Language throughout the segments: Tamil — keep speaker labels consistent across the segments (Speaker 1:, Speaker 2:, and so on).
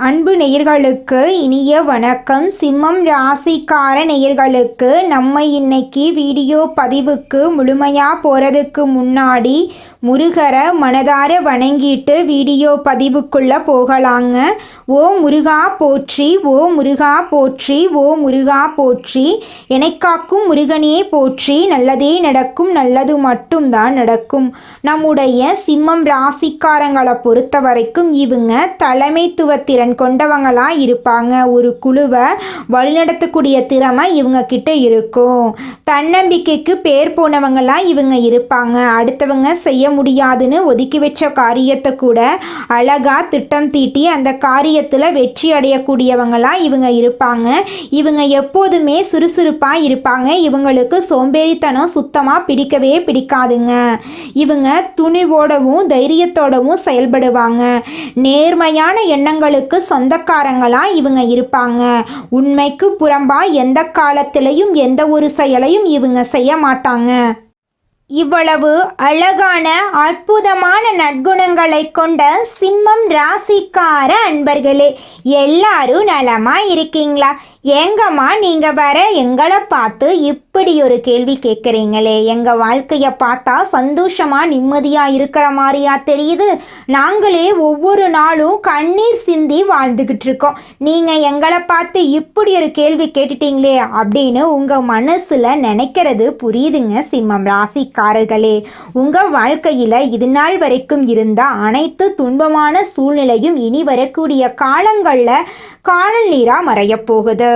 Speaker 1: அன்பு நேயர்களுக்கு இனிய வணக்கம். சிம்மம் ராசிக்கார நேயர்களுக்கு நம்ம இன்னைக்கு வீடியோ பதிவுக்கு முழுமையாக போகிறதுக்கு முன்னாடி முருகரை மனதார வணங்கிட்டு வீடியோ பதிவுக்குள்ளே போகலாங்க. ஓ முருகா போற்றி, ஓ முருகா போற்றி, ஓ முருகா போற்றி, எனக்காக்கும் முருகனே போற்றி, நல்லதே நடக்கும், நல்லது மட்டும்தான் நடக்கும். நம்முடைய சிம்மம் ராசிக்காரங்களை பொறுத்த வரைக்கும் இவங்க தலைமைத்துவ திறன் கொண்டவங்களாக இருப்பாங்க. ஒரு குழுவை வழிநடத்தக்கூடிய திறமை இவங்க கிட்ட இருக்கும். தன்னம்பிக்கைக்கு பேர் போனவங்களாம் இவங்க இருப்பாங்க. அடுத்தவங்க செய்ய முடியாதுன்னு ஒதுக்கி வச்ச காரியத்தை கூட அழகா திட்டம் தீட்டி அந்த காரியத்தில் வெற்றி அடையக்கூடியவங்களா இவங்க இருப்பாங்க. இவங்க எப்போதுமே சுறுசுறுப்பாக இருப்பாங்க. இவங்களுக்கு சோம்பேறித்தனம் சுத்தமாக பிடிக்கவே பிடிக்காதுங்க. இவங்க துணிவோடவும் தைரியத்தோடவும் செயல்படுவாங்க. நேர்மையான எண்ணங்களுக்கு சொந்தக்காரங்களா இவங்க இருப்பாங்க. உண்மைக்கு புறம்பா எந்த காலத்திலையும் எந்த ஒரு செயலையும் இவங்க செய்ய மாட்டாங்க. இவ்வளவு அழகான அற்புதமான நற்குணங்களை கொண்ட சிம்மம் ராசிக்கார அன்பர்களே, எல்லாரும் நலமா இருக்கீங்களா? ஏங்கம்மா நீங்கள் வர எங்களை பார்த்து இப்படி ஒரு கேள்வி கேட்குறீங்களே, எங்கள் வாழ்க்கையை பார்த்தா சந்தோஷமாக நிம்மதியாக இருக்கிற மாதிரியா தெரியுது. நாங்களே ஒவ்வொரு நாளும் கண்ணீர் சிந்தி வாழ்ந்துக்கிட்டு இருக்கோம். நீங்கள் எங்களை பார்த்து இப்படி ஒரு கேள்வி கேட்டுட்டீங்களே அப்படின்னு உங்கள் மனசில் நினைக்கிறது புரியுதுங்க. சிம்மம் ராசிக்காரர்களே, உங்கள் வாழ்க்கையில் இது நாள் வரைக்கும் இருந்த அனைத்து துன்பமான சூழ்நிலையும் இனி வரக்கூடிய காலங்களில் காணல் நீரா மறைய போகுது.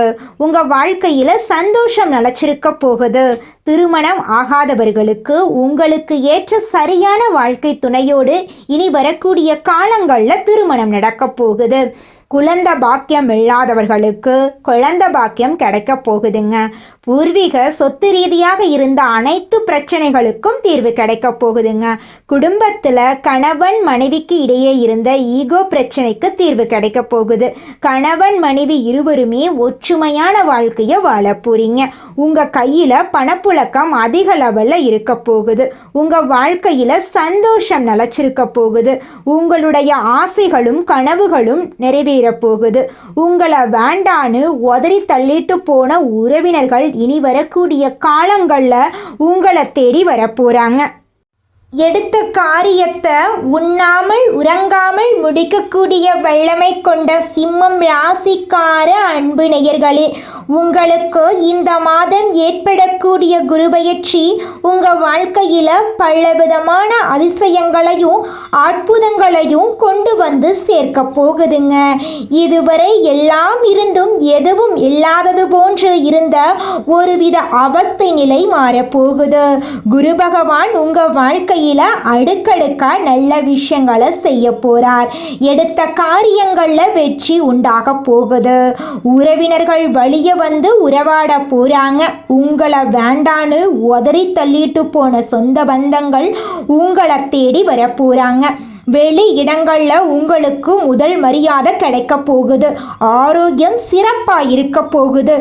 Speaker 1: உங்க வாழ்க்கையில சந்தோஷம் நிலைச்சிருக்க போகுது. திருமணம் ஆகாதவர்களுக்கு உங்களுக்கு ஏற்ற சரியான வாழ்க்கை துணையோடு இனி வரக்கூடிய காலங்களில் திருமணம் நடக்க போகுது. குழந்தை பாக்கியம் இல்லாதவர்களுக்கு குழந்தை பாக்கியம் கிடைக்க போகுதுங்க. பூர்வீக சொத்து ரீதியாக இருந்த அனைத்து பிரச்சனைகளுக்கும் தீர்வு கிடைக்க போகுதுங்க. குடும்பத்தில் கணவன் மனைவிக்கு இடையே இருந்த ஈகோ பிரச்சனைக்கு தீர்வு கிடைக்க போகுது. கணவன் மனைவி இருவருமே ஒற்றுமையான வாழ்க்கையை வாழ போறீங்க. உங்கள் கையில் பணப்புழக்கம் அதிக லெவலில் இருக்க போகுது. உங்கள் வாழ்க்கையில் சந்தோஷம் நிலச்சிருக்க போகுது. உங்களுடைய ஆசைகளும் கனவுகளும் நிறைவேற போகுது. உங்களை வேண்டான்னு உதறி தள்ளிட்டு போன உறவினர்கள் இனி வரக்கூடிய காலங்களில் உங்களை தேடி வரப்போகிறாங்க. எடுத்த காரியத்தை உண்ணாமல் உறங்காமல் முடிக்கக்கூடிய வல்லமை கொண்ட சிம்மம் ராசிக்கார அன்பு நேயர்களே, உங்களுக்கு இந்த மாதம் ஏற்படக்கூடிய குருபெயர்ச்சி உங்கள் வாழ்க்கையில் பலவிதமான அதிசயங்களையும் அற்புதங்களையும் கொண்டு வந்து சேர்க்க போகுதுங்க. இதுவரை எல்லாம் இருந்தும் எதுவும் இல்லாதது போன்று இருந்த ஒருவித அவஸ்தை நிலை மாறப்போகுது. குரு பகவான் உங்கள் வாழ்க்கையில் அடுக்கடுக்கா நல்ல விஷயங்களை செய்ய போறார். எடுத்த காரியங்கள்ல வெற்றி உண்டாக போகுது. உறவினர்கள் வழிய வந்து உறவாட போறாங்க. உங்களை வேண்டான்னு உதறி தள்ளிட்டு போன சொந்த பந்தங்கள் உங்களை தேடி வர போறாங்க. வெளி இடங்களில் உங்களுக்கு முதல் மரியாதை கிடைக்க போகுது. ஆரோக்கியம் சிறப்பாக இருக்க போகுது.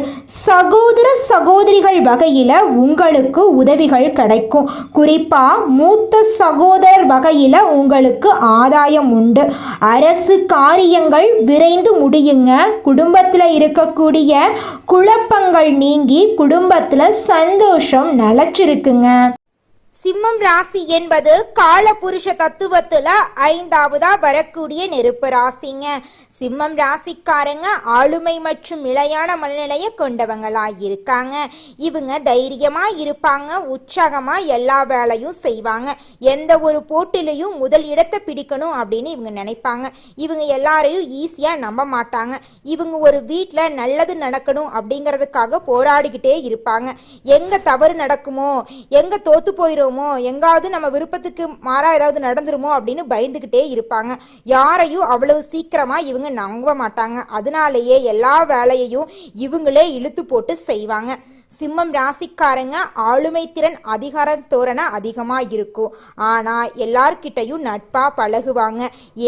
Speaker 1: சகோதர சகோதரிகள் வகையில் உங்களுக்கு உதவிகள் கிடைக்கும். குறிப்பாக மூத்த சகோதரர் வகையில் உங்களுக்கு ஆதாயம் உண்டு. அரசு காரியங்கள் விரைந்து முடியுங்க. குடும்பத்தில் இருக்கக்கூடிய குழப்பங்கள் நீங்கி குடும்பத்தில் சந்தோஷம் நிலச்சிருக்குங்க. சிம்மம் ராசி என்பது காலபுருஷ தத்துவத்துல 5வதா வரக்கூடிய நெருப்பு ராசிங்க. சிம்மம் ராசிக்காரங்க ஆளுமை மற்றும் நிலையான மனநிலையை கொண்டவங்களா இருக்காங்க. இவங்க தைரியமா இருப்பாங்க. உற்சாகமா எல்லா வேலையும் செய்வாங்க. எந்த ஒரு போட்டிலையும் முதல் இடத்தை பிடிக்கணும் அப்படின்னு இவங்க நினைப்பாங்க. இவங்க எல்லாரையும் ஈஸியா நம்ப மாட்டாங்க. இவங்க ஒரு வீட்டில் நல்லது நடக்கணும் அப்படிங்கிறதுக்காக போராடிக்கிட்டே இருப்பாங்க. எங்க தவறு நடக்குமோ, எங்க தோத்து போயிடுமோ, எங்காவது நம்ம விருப்பத்துக்கு மாறா ஏதாவது நடந்துருமோ அப்படின்னு பயந்துகிட்டே இருப்பாங்க. யாரையும் அவ்வளவு சீக்கிரமா இவங்க நம்ப மாட்டாங்க. அதனாலேயே எல்லா வேலையையும் இவங்களே இழுத்து போட்டு செய்வாங்க. சிம்மம் ராசிக்காரங்க ஆளுமை திறன் அதிகார தோரணை அதிகமா இருக்கும். ஆனா எல்லார்கிட்டையும் நட்பா பழகுவாங்க.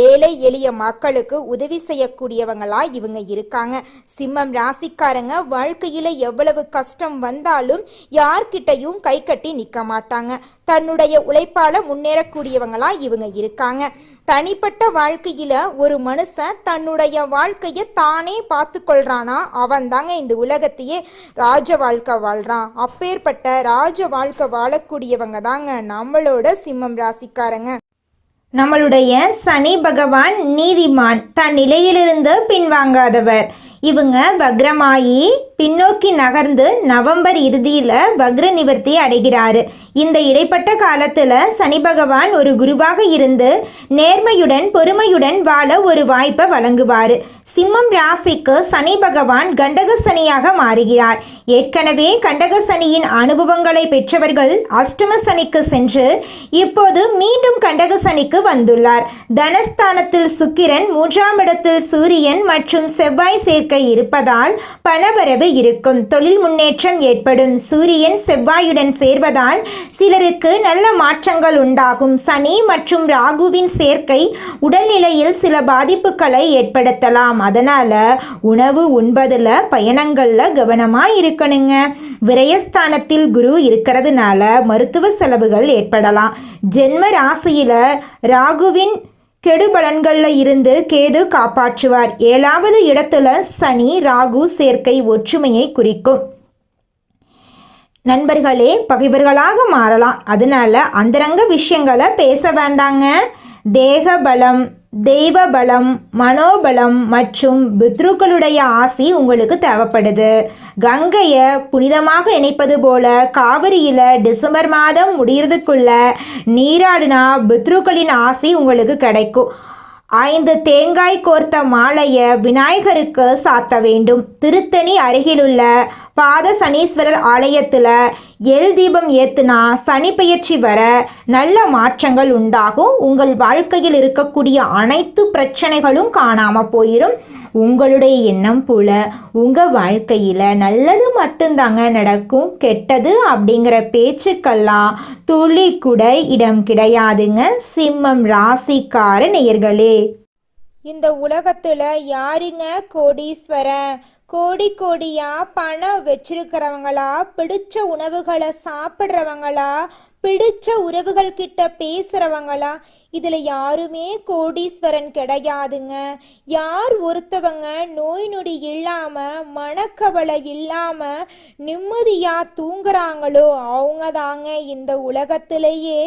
Speaker 1: ஏழை எளிய மக்களுக்கு உதவி செய்யக்கூடியவங்களா இவங்க இருக்காங்க. சிம்மம் ராசிக்காரங்க வாழ்க்கையில எவ்வளவு கஷ்டம் வந்தாலும் யார்கிட்டையும் கை கட்டி நிக்க மாட்டாங்க. தன்னுடைய உழைப்பால முன்னேறக்கூடியவங்களா இவங்க இருக்காங்க. தனிப்பட்ட வாழ்க்கையில ஒரு மனுஷன் தன்னுடைய வாழ்க்கையை தானே பார்த்து கொள்றானா அவன் தாங்க இந்த உலகத்தையே ராஜ வாழ்க்கை வாழ்றான். அப்பேற்பட்ட ராஜ வாழ்க்கை வாழக்கூடியவங்க தாங்க நம்மளோட சிம்மம் ராசிக்காரங்க. நம்மளுடைய சனி பகவான் நீதிமான், தன் நிலையிலிருந்து பின்வாங்காதவர். இவங்க வக்ரமாயி பின்னோக்கி நகர்ந்து நவம்பர் இறுதியில் வக்ர நிவர்த்தி அடைகிறாரு. இந்த இடைப்பட்ட காலத்தில் சனி பகவான் ஒரு குருவாக இருந்து நேர்மையுடன் பொறுமையுடன் வாழ ஒரு வாய்ப்பை வழங்குவார். சிம்மம் ராசிக்கு சனி பகவான் கண்டக சனியாக மாறுகிறார். ஏற்கனவே கண்டக சனியின் அனுபவங்களை பெற்றவர்கள் அஷ்டம சனிக்கு சென்று இப்போது மீண்டும் கண்டக சனிக்கு வந்துள்ளார். தனஸ்தானத்தில் சுக்கிரன், 3ஆம் இடத்தில் சூரியன் மற்றும் செவ்வாய் சேர்க்கை இருப்பதால் பணவரவு இருக்கும். தொழில் முன்னேற்றம் ஏற்படும். சூரியன் செவ்வாயுடன் சேர்வதால் சிலருக்கு நல்ல மாற்றங்கள் உண்டாகும். சனி மற்றும் ராகுவின் சேர்க்கை உடல்நிலையில் சில பாதிப்புகளை ஏற்படுத்தலாம். அதனால உணவு உண்பதுல பயணங்கள்ல கவனமா இருக்கணுங்க. விரயஸ்தானத்தில் குரு இருக்கிறதுனால மருத்துவ செலவுகள் ஏற்படலாம். ஜென்ம ராசியில ராகுவின் கெடுபலன்கள்ல இருந்து கேது காப்பாற்றுவார். 7வது இடத்துல சனி ராகு சேர்க்கை ஒற்றுமையை குறிக்கும். நண்பர்களே பகைவர்களாக மாறலாம். அதனால அந்தரங்க விஷயங்களை பேச வேண்டாங்க. தேக பலம், தெய்வ பலம், மனோபலம் மற்றும் பித்ருக்களுடைய ஆசி உங்களுக்கு தேவைப்படுது. கங்கையை புனிதமாக நினைப்பது போல காவிரியில் டிசம்பர் மாதம் முடிகிறதுக்குள்ள நீராடினா பித்ருக்களின் ஆசி உங்களுக்கு கிடைக்கும். 5 தேங்காய் கோர்த்த மாலையை விநாயகருக்கு சாத்த வேண்டும். திருத்தணி அருகிலுள்ள பாத சனீஸ்வரர் ஆலயத்தில் எல் தீபம் ஏத்துனா சனி பெயர்ச்சி வர நல்ல மாற்றங்கள் உண்டாகும். உங்கள் வாழ்க்கையில் இருக்கக்கூடிய அனைத்து பிரச்சனைகளும் காணாமல் போயிடும். உங்களுடைய எண்ணம் போல உங்கள் வாழ்க்கையில் நல்லது மட்டும்தாங்க நடக்கும். கெட்டது அப்படிங்கிற பேச்சுக்கெல்லாம் துளி கூட இடம் கிடையாதுங்க. சிம்மம் ராசிக்கார நேயர்களே, இந்த உலகத்துல யாருங்க கோடீஸ்வரன்? கோடி கோடியா பணம் வச்சிருக்கிறவங்களா, பிடிச்ச உணவுகளை சாப்பிட்றவங்களா, பிடிச்ச உறவுகள் கிட்ட பேசுறவங்களா? இதுல யாருமே கோடீஸ்வரன் கிடையாதுங்க. யார் ஒருத்தவங்க நோய் நொடி இல்லாம மனக்கவலை இல்லாம நிம்மதியா தூங்குறாங்களோ அவங்க தாங்க இந்த உலகத்திலேயே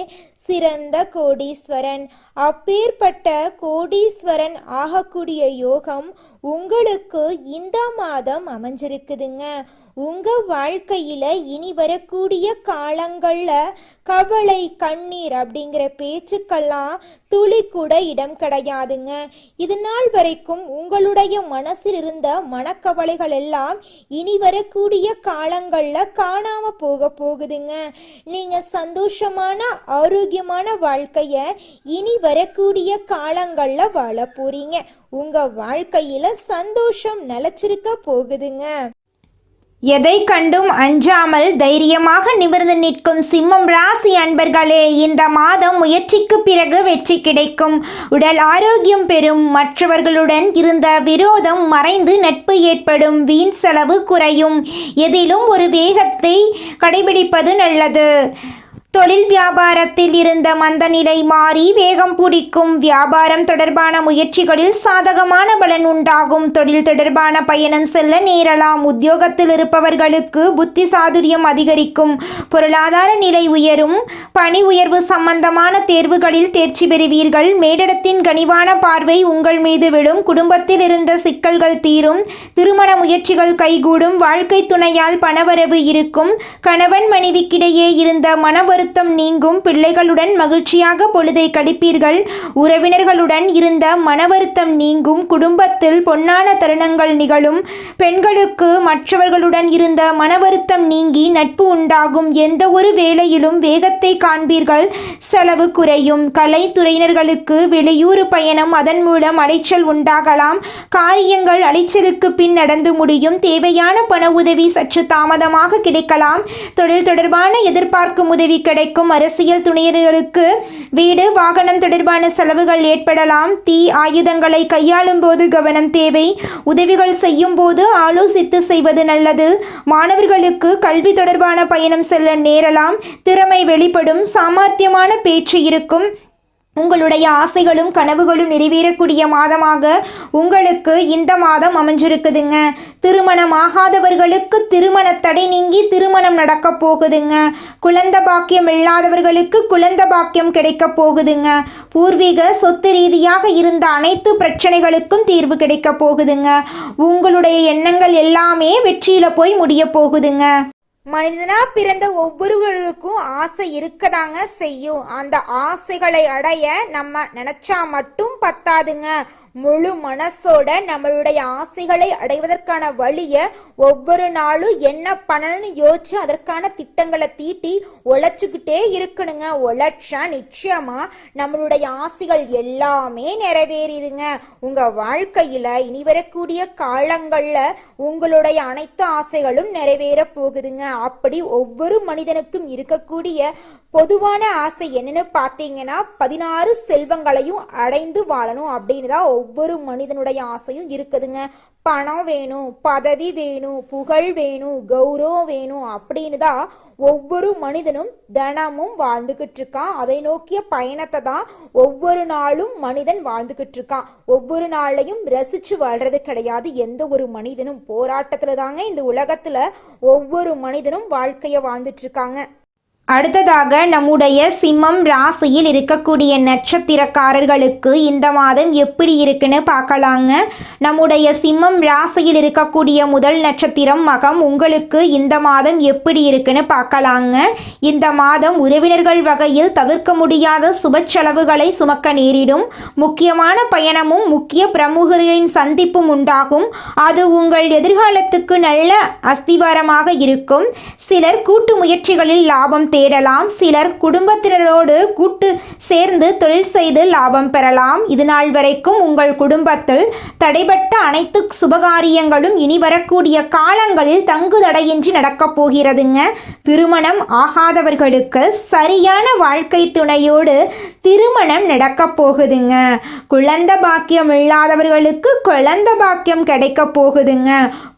Speaker 1: சிறந்த கோடீஸ்வரன். அப்பேற்பட்ட கோடீஸ்வரன் ஆகக்கூடிய யோகம் உங்களுக்கு இந்த மாதம் அமைஞ்சிருக்குதுங்க. உங்க வாழ்க்கையில இனி வரக்கூடிய காலங்கள்ல கவலை, கண்ணீர் அப்படிங்கிற பேச்சுக்கெல்லாம் துளி கூட இடம் கிடையாதுங்க. இது நாள் வரைக்கும் உங்களுடைய மனசில் இருந்த மனக்கவலைகள் எல்லாம் இனி வரக்கூடிய காலங்கள்ல காணாம போகுதுங்க. நீங்க சந்தோஷமான ஆரோக்கியமான வாழ்க்கைய இனி வரக்கூடிய காலங்கள்ல வாழ போறீங்க. உங்க வாழ்க்கையில சந்தோஷம் நிலைச்சிருக்க போகுதுங்க. எதை கண்டும் அஞ்சாமல் தைரியமாக நிமிர்ந்து நிற்கும் சிம்மம் ராசி அன்பர்களே, இந்த மாதம் முயற்சிக்கு பிறகு வெற்றி கிடைக்கும். உடல் ஆரோக்கியம் பெறும். மற்றவர்களுடன் இருந்த விரோதம் மறைந்து நட்பு ஏற்படும். வீண் செலவு குறையும். எதிலும் ஒரு வேகத்தை கடைபிடிப்பது நல்லது. தொழில் வியாபாரத்தில் இருந்த மந்த நிலை மாறி வேகம் பிடிக்கும். வியாபாரம் தொடர்பான முயற்சிகளில் சாதகமான பலன் உண்டாகும். தொழில் தொடர்பான பயணம் செல்ல நேரலாம். உத்தியோகத்தில் இருப்பவர்களுக்கு புத்தி சாதுரியம் அதிகரிக்கும். பொருளாதார நிலை உயரும். பணி உயர்வு சம்பந்தமான தேர்வுகளில் தேர்ச்சி பெறுவீர்கள். மேலிடத்தின் கனிவான பார்வை உங்கள் மீது விடும். குடும்பத்தில் இருந்த சிக்கல்கள் தீரும். திருமண முயற்சிகள் கைகூடும். வாழ்க்கை துணையால் பணவரவு இருக்கும். கணவன் மனைவிக்கிடையே இருந்த மன வருத்தம் நீங்கும். பிள்ளைகளுடன் மகிழ்ச்சியாக பொழுதை கழிப்பீர்கள். உறவினர்களுடன் இருந்த மன வருத்தம் நீங்கும். குடும்பத்தில் பொன்னான தருணங்கள் நிகழும். பெண்களுக்கு மற்றவர்களுடன் இருந்த மன வருத்தம் நீங்கி நட்பு உண்டாகும். எந்த ஒரு வேலையிலும் வேகத்தை காண்பீர்கள். செலவு குறையும். கலைத்துறையினர்களுக்கு வெளியூர் பயணம், அதன் மூலம் அலைச்சல் உண்டாகலாம். காரியங்கள் அலைச்சலுக்கு பின் நடந்து முடியும். தேவையான பண உதவி சற்று தாமதமாக கிடைக்கலாம். தொழில் தொடர்பான எதிர்பார்க்கும் உதவி கிடைக்கும். அரசியல் துணையர்களுக்கு வீடு வாகனம் தொடர்பான செலவுகள் ஏற்படலாம். தீ ஆயுதங்களை கையாளும் போது கவனம் தேவை. உதவிகள் செய்யும் போது ஆலோசித்து செய்வது நல்லது. மாணவர்களுக்கு கல்வி தொடர்பான பயணம் செல்ல நேரலாம். திறமை வெளிப்படும். சாமர்த்தியமான பேச்சு இருக்கும். உங்களுடைய ஆசைகளும் கனவுகளும் நிறைவேறக்கூடிய மாதமாக உங்களுக்கு இந்த மாதம் அமைஞ்சிருக்குதுங்க. திருமணம் ஆகாதவர்களுக்கு திருமண தடை நீங்கி திருமணம் நடக்க போகுதுங்க. குழந்தை பாக்கியம் இல்லாதவர்களுக்கு குழந்தை பாக்கியம் கிடைக்க போகுதுங்க. பூர்வீக சொத்து ரீதியாக இருந்த அனைத்து பிரச்சனைகளுக்கும் தீர்வு கிடைக்க போகுதுங்க. உங்களுடைய எண்ணங்கள் எல்லாமே வெற்றியில போய் முடிய போகுதுங்க.
Speaker 2: மனிதனா பிறந்த ஒவ்வொருவருக்கும் ஆசை இருக்கதாங்க செய்யும். அந்த ஆசைகளை அடைய நம்ம நினைச்சா மட்டும் பத்தாதுங்க. முழு மனசோட நம்மளுடைய ஆசைகளை அடைவதற்கான வழிய ஒவ்வொரு நாளும் என்ன பண்ணணும்னு யோசிச்சு அதற்கான திட்டங்களை தீட்டி உழைச்சுக்கிட்டே இருக்கணுங்க. உழைச்சா நிச்சயமா நம்மளுடைய ஆசைகள் எல்லாமே நிறைவேறிடுங்க. உங்க வாழ்க்கையில இனி வரக்கூடிய காலங்கள்ல உங்களுடைய அனைத்து ஆசைகளும் நிறைவேற போகுதுங்க. அப்படி ஒவ்வொரு மனிதனுக்கும் இருக்கக்கூடிய பொதுவான ஆசை என்னன்னு பார்த்தீங்கன்னா 16 செல்வங்களையும் அடைந்து வாழணும் அப்படின்னு தான் ஒவ்வொரு மனிதனுடைய ஆசையும் இருக்குதுங்க. பணம் வேணும், பதவி வேணும், புகழ் வேணும், கௌரவம் வேணும் அப்படின்னு தான் ஒவ்வொரு மனிதனும் தினமும் வாழ்ந்துகிட்டு இருக்கான். அதை நோக்கிய பயணத்தை தான் ஒவ்வொரு நாளும் மனிதன் வாழ்ந்துகிட்டு இருக்கான். ஒவ்வொரு நாளையும் ரசிச்சு வாழ்றது கிடையாது. எந்த ஒரு மனிதனும் போராட்டத்துல தாங்க இந்த உலகத்துல ஒவ்வொரு மனிதனும் வாழ்க்கைய வாழ்ந்துட்டு இருக்காங்க.
Speaker 1: அடுத்ததாக நம்முடைய சிம்மம் ராசியில் இருக்கக்கூடிய நட்சத்திரக்காரர்களுக்கு இந்த மாதம் எப்படி இருக்குன்னு பார்க்கலாங்க. நம்முடைய சிம்மம் ராசியில் இருக்கக்கூடிய முதல் நட்சத்திரம் மகம். உங்களுக்கு இந்த மாதம் எப்படி இருக்குன்னு பார்க்கலாங்க. இந்த மாதம் உறவினர்கள் வகையில் தவிர்க்க முடியாத சுப செலவுகளை சுமக்க நேரிடும். முக்கியமான பயணமும் முக்கிய பிரமுகர்களின் சந்திப்பும் உண்டாகும். அது உங்கள் எதிர்காலத்துக்கு நல்ல அஸ்திவாரமாக இருக்கும். சிலர் கூட்டு முயற்சிகளில் லாபம் தேடலாம். சிலர் குடும்பத்தினரோடு கூட்டு சேர்ந்து தொழில் செய்து லாபம் பெறலாம். இது நாள் வரைக்கும் உங்கள் குடும்பத்தில் தடைபட்ட அனைத்து சுபகாரியங்களும் இனி வரக்கூடிய காலங்களில் தங்கு தடையின்றி நடக்கப் போகிறதுங்க. திருமணம் ஆகாதவர்களுக்கு சரியான வாழ்க்கை துணையோடு திருமணம் நடக்க போகுதுங்க. குழந்தை பாக்கியம் இல்லாதவர்களுக்கு குழந்தை பாக்கியம் கிடைக்க போகுதுங்க.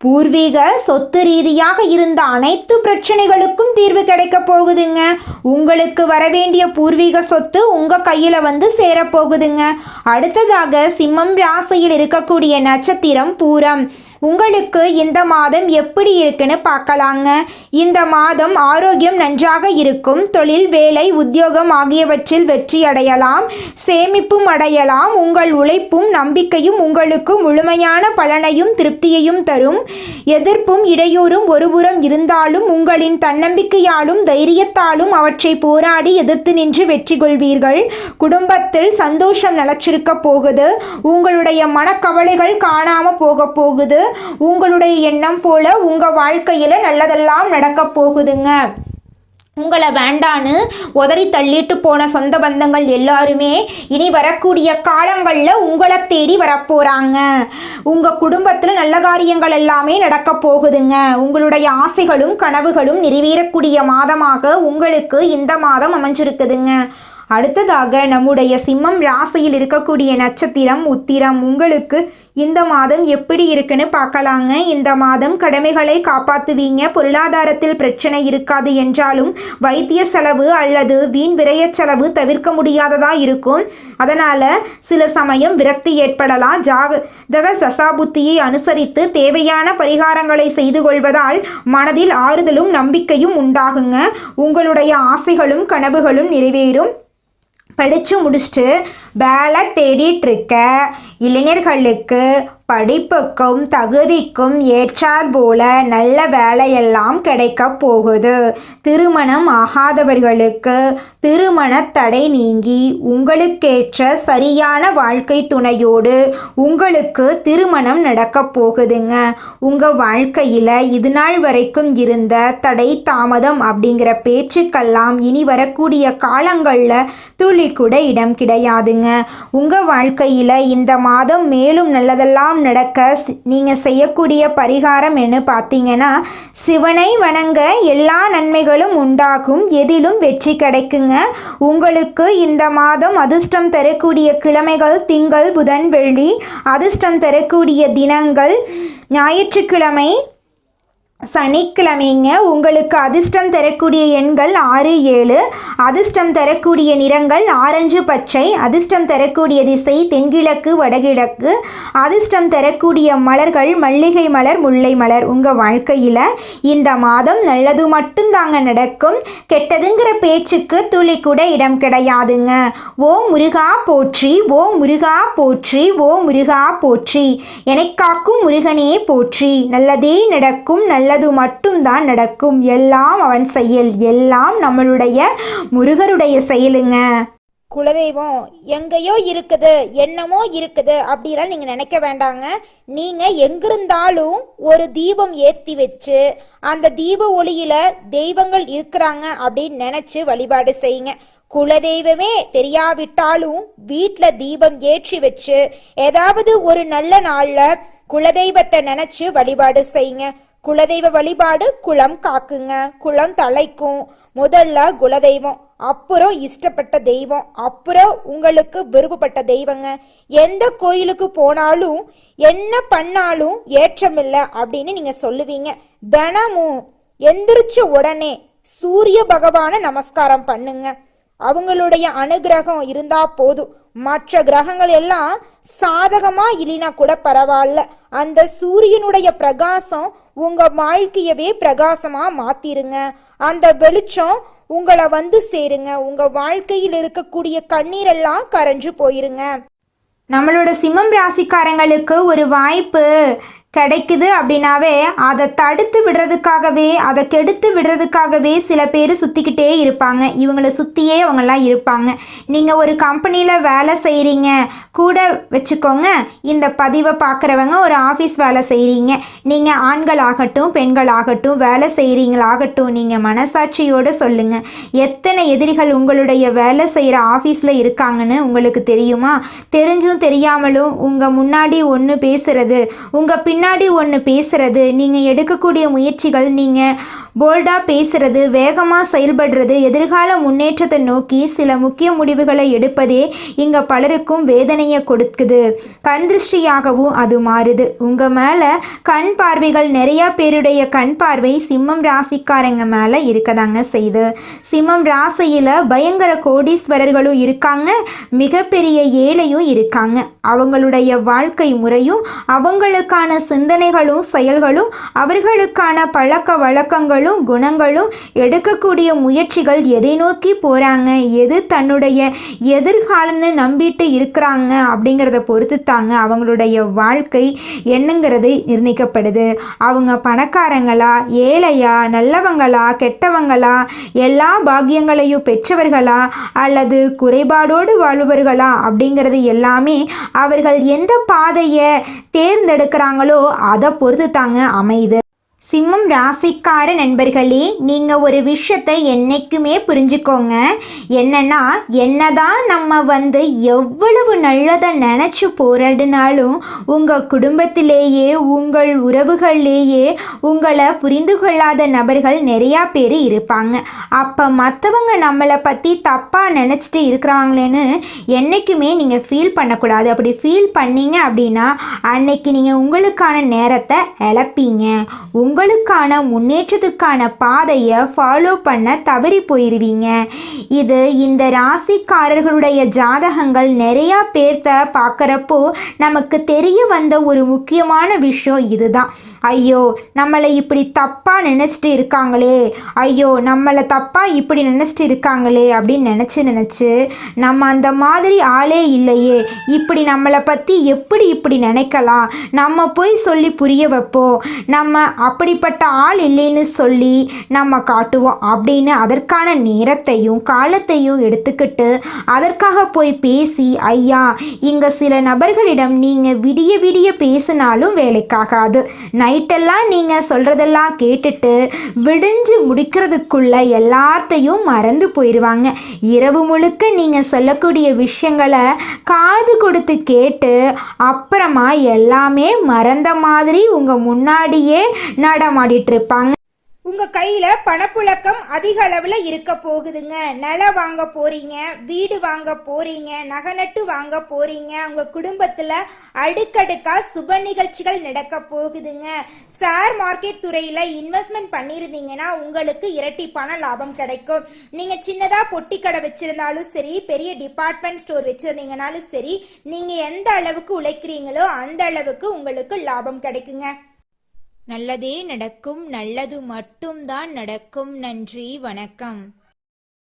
Speaker 1: பூர்வீக சொத்து ரீதியாக இருந்த அனைத்து பிரச்சனைகளுக்கும் தீர்வு கிடைக்க போகுதுங்க. உங்களுக்கு வரவேண்டிய பூர்வீக சொத்து உங்க கையில வந்து சேரப்போகுதுங்க. அடுத்ததாக சிம்மம் ராசியில் இருக்கக்கூடிய நட்சத்திரம் பூரம். உங்களுக்கு இந்த மாதம் எப்படி இருக்குன்னு பார்க்கலாங்க. இந்த மாதம் ஆரோக்கியம் நன்றாக இருக்கும். தொழில், வேலை, உத்தியோகம் ஆகியவற்றில் வெற்றி அடையலாம். சேமிப்பும் அடையலாம். உங்கள் உழைப்பும் நம்பிக்கையும் உங்களுக்கு முழுமையான பலனையும் திருப்தியையும் தரும். எதிர்ப்பும் இடையூறும் ஒருபுறம் இருந்தாலும் உங்களின் தன்னம்பிக்கையாலும் தைரியத்தாலும் அவற்றை போராடி எதிர்த்து நின்று வெற்றி கொள்வீர்கள். குடும்பத்தில் சந்தோஷம் நிலச்சிருக்க போகுது. உங்களுடைய மனக்கவலைகள் காணாம போக போகுது. உங்களுடைய எண்ணம் போல உங்க வாழ்க்கையில நல்லதெல்லாம் நடக்க போகுதுங்க. உங்களை வேண்டான்னு உதறி தள்ளிட்டு போன சொந்த பந்தங்கள் எல்லாருமே இனி வரக்கூடிய காலங்களில் உங்களை தேடி வரப்போறாங்க. உங்க குடும்பத்தில் நல்ல காரியங்கள் எல்லாமே நடக்க போகுதுங்க. உங்களுடைய ஆசைகளும் கனவுகளும் நிறைவேறக்கூடிய மாதமாக உங்களுக்கு இந்த மாதம் அமைஞ்சிருக்குதுங்க. அடுத்ததாக நம்முடைய சிம்மம் ராசியில் இருக்கக்கூடிய நட்சத்திரம் உத்திரம். உங்களுக்கு இந்த மாதம் எப்படி இருக்குன்னு பார்க்கலாங்க. இந்த மாதம் கடமைகளை காப்பாற்றுவீங்க. பொருளாதாரத்தில் பிரச்சனை இருக்காது என்றாலும் வைத்திய செலவு அல்லது வீண் விரய செலவு தவிர்க்க முடியாததாக இருக்கும். அதனால் சில சமயம் விரக்தி ஏற்படலாம். ஜாதக தசாபுத்தியை அனுசரித்து தேவையான பரிகாரங்களை செய்து கொள்வதால் மனதில் ஆறுதலும் நம்பிக்கையும் உண்டாகுங்க. உங்களுடைய ஆசைகளும் கனவுகளும் நிறைவேறும். படித்து முடிச்சுட்டு வேலை தேடிட்டு இருக்க இளைஞர்களுக்கு படிப்புக்கும் தகுதிக்கும் ஏற்றார் போல நல்ல வேலையெல்லாம் கிடைக்க போகுது. திருமணம் ஆகாதவர்களுக்கு திருமண தடை நீங்கி உங்களுக்கேற்ற சரியான வாழ்க்கை துணையோடு உங்களுக்கு திருமணம் நடக்க போகுதுங்க. உங்கள் வாழ்க்கையில் இது நாள் வரைக்கும் இருந்த தடை தாமதம் அப்படிங்கிற பேச்சுக்கெல்லாம் இனி வரக்கூடிய காலங்களில் துளி கூட இடம் கிடையாதுங்க. உங்கள் வாழ்க்கையில் இந்த மாதம் மேலும் நல்லதெல்லாம் நடக்க நீங்கள் செய்யக்கூடிய பரிகாரம் என்ன பார்த்தீங்கன்னா, சிவனை வணங்க எல்லா நன்மைகளும் உண்டாகும். எதிலும் வெற்றி கிடைக்குங்க. உங்களுக்கு இந்த மாதம் அதிர்ஷ்டம் தரக்கூடிய கிழமைகள் திங்கள், புதன், வெள்ளி. அதிர்ஷ்டம் தரக்கூடிய தினங்கள் ஞாயிற்றுக்கிழமை, சனிக்கிழமைங்க உங்களுக்கு அதிர்ஷ்டம் தரக்கூடிய எண்கள் 6 7. அதிர்ஷ்டம் தரக்கூடிய நிறங்கள் ஆரஞ்சு பச்சை. அதிர்ஷ்டம் தரக்கூடிய திசை தென்கிழக்கு வடகிழக்கு. அதிர்ஷ்டம் தரக்கூடிய மலர்கள் மல்லிகை மலர் முல்லை மலர். உங்கள் வாழ்க்கையில் இந்த மாதம் நல்லது மட்டும்தாங்க நடக்கும். கெட்டதுங்கிற பேச்சுக்கு துளி கூட இடம் கிடையாதுங்க. ஓ முருகா போற்றி, ஓ முருகா போற்றி, ஓ முருகா போற்றி. எனக்காக்கும் முருகனே போற்றி. நல்லதே நடக்கும், நல்லது மட்டும்தான் நடக்கும். எல்லாம் அவன் செயல், எல்லாம் நம்மளுடைய முருகருடைய செயலுங்க.
Speaker 2: குலதெய்வம் எங்கேயோ இருக்குது, என்னமோ இருக்குது அப்படிலாம் நீங்க நினைக்க வேண்டாங்க. நீங்க எங்கிருந்தாலும் ஒரு தீபம் ஏத்தி வச்சு அந்த தீப ஒளியில தெய்வங்கள் இருக்கிறாங்க அப்படின்னு நினைச்சு வழிபாடு செய்யுங்க. குலதெய்வமே தெரியாவிட்டாலும் வீட்டில் தீபம் ஏற்றி வச்சு ஏதாவது ஒரு நல்ல நாள்ல குலதெய்வத்தை நினைச்சு வழிபாடு செய்யுங்க. குலதெய்வ வழிபாடு குலம் காக்குங்க, குலம் தலைக்கும். முதல்ல குலதெய்வம், அப்புறம் இஷ்டப்பட்ட தெய்வம், அப்புறம் உங்களுக்கு விருப்பப்பட்ட தெய்வங்க. எந்த கோயிலுக்கு போனாலும் என்ன பண்ணாலும் ஏற்றமில்லை அப்படின்னு நீங்க சொல்லுவீங்க. தினமும் எந்திரிச்ச உடனே சூரிய பகவான நமஸ்காரம் பண்ணுங்க. அவங்களுடைய அனுகிரகம் இருந்தா போதும். மற்ற கிரகங்கள் எல்லாம் சாதகமா இல்லைனா கூட பரவாயில்ல, அந்த சூரியனுடைய பிரகாசம் உங்க வாழ்க்கையவே பிரகாசமா மாத்திருங்க. அந்த வெளிச்சம் உங்களை வந்து சேருங்க. உங்க வாழ்க்கையில் இருக்கக்கூடிய கண்ணீரெல்லாம் கரைஞ்சு போயிருங்க.
Speaker 1: நம்மளோட சிம்மம் ராசிக்காரங்களுக்கு ஒரு வாய்ப்பு கிடைக்குது அப்படின்னாவே அதை தடுத்து விடுறதுக்காகவே, அதை கெடுத்து விடுறதுக்காகவே சில பேர் சுற்றிக்கிட்டே இருப்பாங்க. இவங்களை சுற்றியே அவங்கெல்லாம் இருப்பாங்க. நீங்கள் ஒரு கம்பெனியில் வேலை செய்கிறீங்க கூட வச்சுக்கோங்க. இந்த பதிவை பார்க்குறவங்க ஒரு ஆஃபீஸ் வேலை செய்கிறீங்க. நீங்கள் ஆண்களாகட்டும் பெண்களாகட்டும் வேலை செய்கிறீங்களாகட்டும், நீங்கள் மனசாட்சியோடு சொல்லுங்கள். எத்தனை எதிரிகள் உங்களுடைய வேலை செய்கிற ஆஃபீஸில் இருக்காங்கன்னு உங்களுக்கு தெரியுமா? தெரிஞ்சும் தெரியாமலும் உங்கள் முன்னாடி ஒன்று பேசுகிறது, உங்கள் பின்னாடி ஒன்று பேசுகிறது, நீங்கள் எடுக்கக்கூடிய முயற்சிகள், நீங்கள் போல்டாக பேசுகிறது, வேகமாக செயல்படுறது, எதிர்கால முன்னேற்றத்தை நோக்கி சில முக்கிய முடிவுகளை எடுப்பதே இங்கே பலருக்கும் வேதனையை கொடுக்குது. கண் திருஷ்டியாகவும் அது மாறுது. உங்கள் மேலே கண் பார்வைகள், நிறையா பேருடைய கண் பார்வை சிம்மம் ராசிக்காரங்க மேலே இருக்கதாங்க செய்யுது. சிம்மம் ராசியில் பயங்கர கோடீஸ்வரர்களும் இருக்காங்க, மிகப்பெரிய ஏழையும் இருக்காங்க. அவங்களுடைய வாழ்க்கை முறையும் அவங்களுக்கான சிந்தனைகளும் செயல்களும் அவர்களுக்கான பழக்க வழக்கங்களும் குணங்களும் எடுக்கக்கூடிய முயற்சிகள் எதை நோக்கி போகிறாங்க, எது தன்னுடைய எதிர்காலம்னு நம்பிட்டு இருக்கிறாங்க அப்படிங்கிறத பொறுத்து தாங்க அவங்களுடைய வாழ்க்கை என்னங்கிறது நிர்ணயிக்கப்படுது. அவங்க பணக்காரங்களா, ஏழையா, நல்லவங்களா, கெட்டவங்களா, எல்லா பாக்கியங்களையும் பெற்றவர்களா அல்லது குறைபாடோடு வாழ்பவர்களா அப்படிங்கிறது எல்லாமே அவர்கள் எந்த பாதையை தேர்ந்தெடுக்கிறாங்களோ அதை பொறுத்து தாங்க அமையுது. சிம்மம் ராசிக்கார நண்பர்களே, நீங்கள் ஒரு விஷயத்தை என்றைக்குமே புரிஞ்சுக்கோங்க. என்னன்னா, என்னதான் நம்ம எவ்வளவு நல்லதை நினச்சி போராடினாலும் உங்கள் குடும்பத்திலேயே உங்கள் உறவுகள்லேயே உங்களை புரிந்து கொள்ளாத நபர்கள் நிறையா பேர் இருப்பாங்க. அப்போ மற்றவங்க நம்மளை பற்றி தப்பாக நினச்சிட்டு இருக்கிறாங்களேன்னு என்றைக்குமே நீங்கள் ஃபீல் பண்ணக்கூடாது. அப்படி ஃபீல் பண்ணீங்க அப்படின்னா அன்னைக்கு நீங்கள் உங்களுக்கான நேரத்தை இழப்பீங்க. உங்களுக்கான முன்னேற்றத்துக்கான பாதையை ஃபாலோ பண்ண தவறி போயிடுவீங்க. இது இந்த ராசிக்காரர்களுடைய ஜாதகங்கள் நிறையா பேர்த்த பார்க்குறப்போ நமக்கு தெரிய வந்த ஒரு முக்கியமான விஷயம் இதுதான். ஐயோ நம்மளை இப்படி தப்பாக நினச்சிட்டு இருக்காங்களே, ஐயோ நம்மளை தப்பாக இப்படி நினச்சிட்டு இருக்காங்களே அப்படின்னு நினச்சி நம்ம அந்த மாதிரி ஆளே இல்லையே, இப்படி நம்மளை பற்றி எப்படி இப்படி நினைக்கலாம், நம்ம போய் சொல்லி புரிய வைப்போம், நம்ம அப்படிப்பட்ட ஆள் இல்லைன்னு சொல்லி நம்ம காட்டுவோம் அப்படின்னு அதற்கான நேரத்தையும் காலத்தையும் எடுத்துக்கிட்டு அதற்காக போய் பேசி, ஐயா இங்கே சில நபர்களிடம் நீங்கள் விடிய விடிய பேசினாலும் வேலைக்காகாது. நைட்டெல்லாம் நீங்கள் சொல்கிறதெல்லாம் கேட்டுட்டு விடிஞ்சு முடிக்கிறதுக்குள்ள எல்லாத்தையும் மறந்து போயிடுவாங்க. இரவு முழுக்க நீங்கள் சொல்லக்கூடிய விஷயங்களை காது கொடுத்து கேட்டு அப்புறமா எல்லாமே மறந்த மாதிரி உங்கள் முன்னாடியே நடமாடிட்டு இருப்பாங்க.
Speaker 2: உங்க கையில பணப்புழக்கம் அதிக அளவுல இருக்க போகுதுங்க. நிலம் வாங்க போறீங்க, வீடு வாங்க போறீங்க, நகை நட்டு வாங்க போறீங்க. உங்க குடும்பத்துல அடுக்கடுக்கா சுப நிகழ்ச்சிகள் நடக்க போகுதுங்க. ஷேர் மார்க்கெட் துறையில இன்வெஸ்ட்மெண்ட் பண்ணிருந்தீங்கன்னா உங்களுக்கு இரட்டிப்பான லாபம் கிடைக்கும். நீங்க சின்னதா பொட்டி கடை வச்சிருந்தாலும் சரி, பெரிய டிபார்ட்மெண்ட் ஸ்டோர் வச்சிருந்தீங்கனாலும் சரி, நீங்க எந்த அளவுக்கு உழைக்கிறீங்களோ அந்த அளவுக்கு உங்களுக்கு லாபம் கிடைக்குங்க.
Speaker 1: நல்லதே நடக்கும், நல்லது மட்டும்தான் நடக்கும். நன்றி, வணக்கம்.